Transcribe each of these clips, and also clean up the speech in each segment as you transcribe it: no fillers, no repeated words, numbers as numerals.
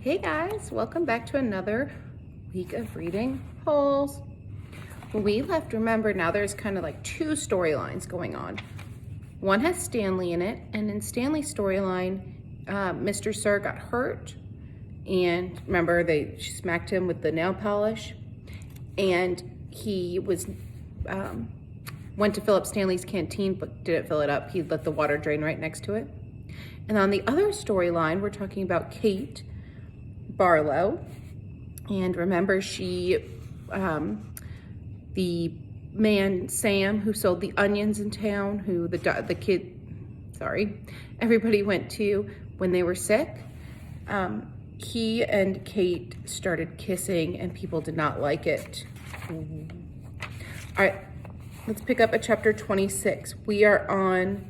Hey guys, welcome back to another week of reading Holes. When we left, remember, now there's kind of like two storylines going on. One has Stanley in it, and in Stanley's storyline, Mr. Sir got hurt, and remember she smacked him with the nail polish, and he went to fill up Stanley's canteen but didn't fill it up. He let the water drain right next to it. And on the other storyline, we're talking about Kate Barlow, and remember the man Sam who sold the onions in town, who everybody went to when they were sick. He and Kate started kissing and people did not like it. All right, let's pick up at chapter 26. We are on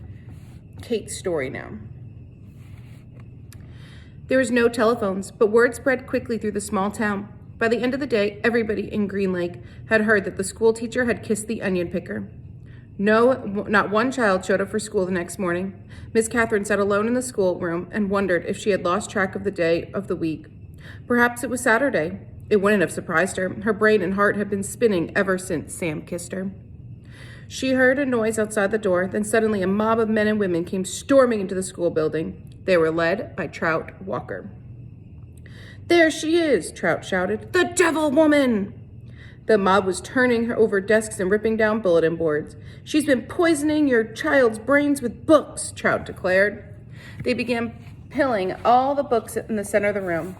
Kate's story now. There was no telephones, but word spread quickly through the small town. By the end of the day, everybody in Green Lake had heard that the school teacher had kissed the onion picker. No, not one child showed up for school the next morning. Miss Catherine sat alone in the schoolroom and wondered if she had lost track of the day of the week. Perhaps it was Saturday. It wouldn't have surprised her. Her brain and heart had been spinning ever since Sam kissed her. She heard a noise outside the door, then suddenly a mob of men and women came storming into the school building. They were led by Trout Walker. "There she is," Trout shouted. "The devil woman!" The mob was turning over desks and ripping down bulletin boards. "She's been poisoning your child's brains with books," Trout declared. They began pilling all the books in the center of the room.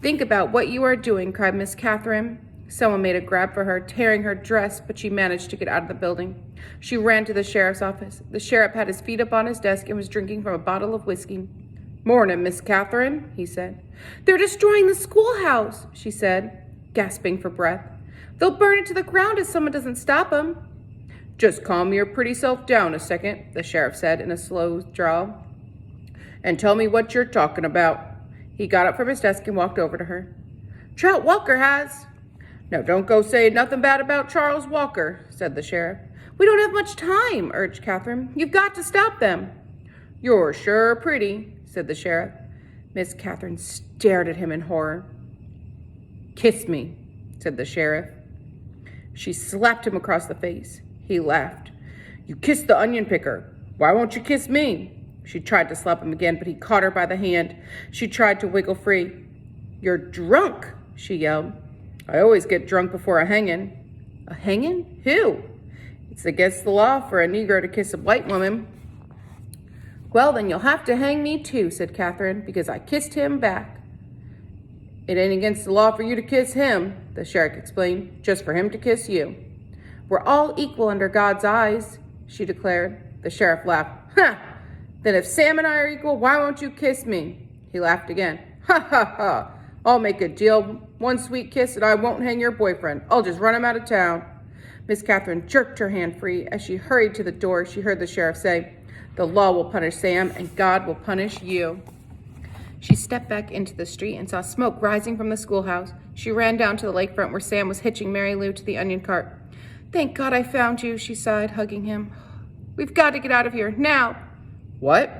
"Think about what you are doing," cried Miss Catherine. Someone made a grab for her, tearing her dress, but she managed to get out of the building. She ran to the sheriff's office. The sheriff had his feet up on his desk and was drinking from a bottle of whiskey. "Morning, Miss Catherine," he said. "They're destroying the schoolhouse," she said, gasping for breath. "They'll burn it to the ground if someone doesn't stop them." "Just calm your pretty self down a second," the sheriff said in a slow drawl, "and tell me what you're talking about." He got up from his desk and walked over to her. "Trout Walker has..." "Now don't go saying nothing bad about Charles Walker," said the sheriff. "We don't have much time," urged Catherine. "You've got to stop them." "You're sure pretty," said the sheriff. Miss Catherine stared at him in horror. "Kiss me," said the sheriff. She slapped him across the face. He laughed. "You kissed the onion picker. Why won't you kiss me?" She tried to slap him again, but he caught her by the hand. She tried to wiggle free. "You're drunk," she yelled. "I always get drunk before a hanging." "A hanging? Who?" "It's against the law for a Negro to kiss a white woman." "Well, then you'll have to hang me too," said Catherine, "because I kissed him back." "It ain't against the law for you to kiss him," the sheriff explained, "just for him to kiss you." "We're all equal under God's eyes," she declared. The sheriff laughed. "Ha! Then if Sam and I are equal, why won't you kiss me?" He laughed again. "Ha ha ha! I'll make a deal. One sweet kiss and I won't hang your boyfriend. I'll just run him out of town." Miss Catherine jerked her hand free. As she hurried to the door, she heard the sheriff say, "The law will punish Sam and God will punish you." She stepped back into the street and saw smoke rising from the schoolhouse. She ran down to the lakefront where Sam was hitching Mary Lou to the onion cart. "Thank God I found you," she sighed, hugging him. "We've got to get out of here, now." "What?"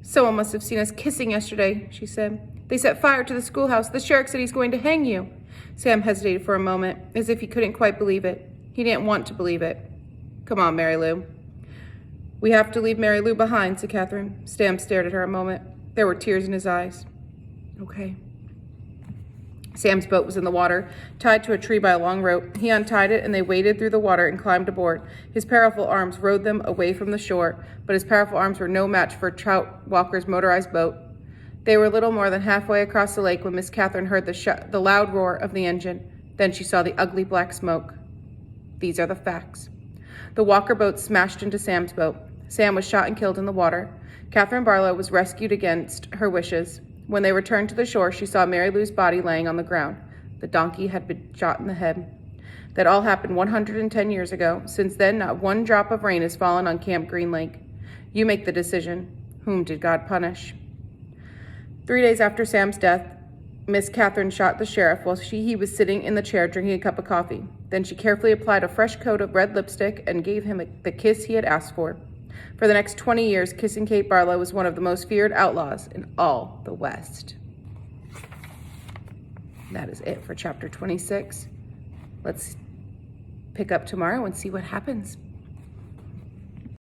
"Someone must have seen us kissing yesterday," she said. "They set fire to the schoolhouse. The sheriff said he's going to hang you." Sam hesitated for a moment, as if he couldn't quite believe it. He didn't want to believe it. "Come on, Mary Lou." "We have to leave Mary Lou behind," said Catherine. Sam stared at her a moment. There were tears in his eyes. "Okay." Sam's boat was in the water, tied to a tree by a long rope. He untied it, and they waded through the water and climbed aboard. His powerful arms rowed them away from the shore, but his powerful arms were no match for Trout Walker's motorized boat. They were little more than halfway across the lake when Miss Catherine heard the loud roar of the engine. Then she saw the ugly black smoke. These are the facts. The Walker boat smashed into Sam's boat. Sam was shot and killed in the water. Catherine Barlow was rescued against her wishes. When they returned to the shore, she saw Mary Lou's body laying on the ground. The donkey had been shot in the head. That all happened 110 years ago. Since then, not one drop of rain has fallen on Camp Green Lake. You make the decision. Whom did God punish? 3 days after Sam's death, Miss Catherine shot the sheriff while he was sitting in the chair drinking a cup of coffee. Then she carefully applied a fresh coat of red lipstick and gave him the kiss he had asked for. For the next 20 years, Kissing Kate Barlow was one of the most feared outlaws in all the West. that is it for chapter 26. Let's pick up tomorrow and see what happens.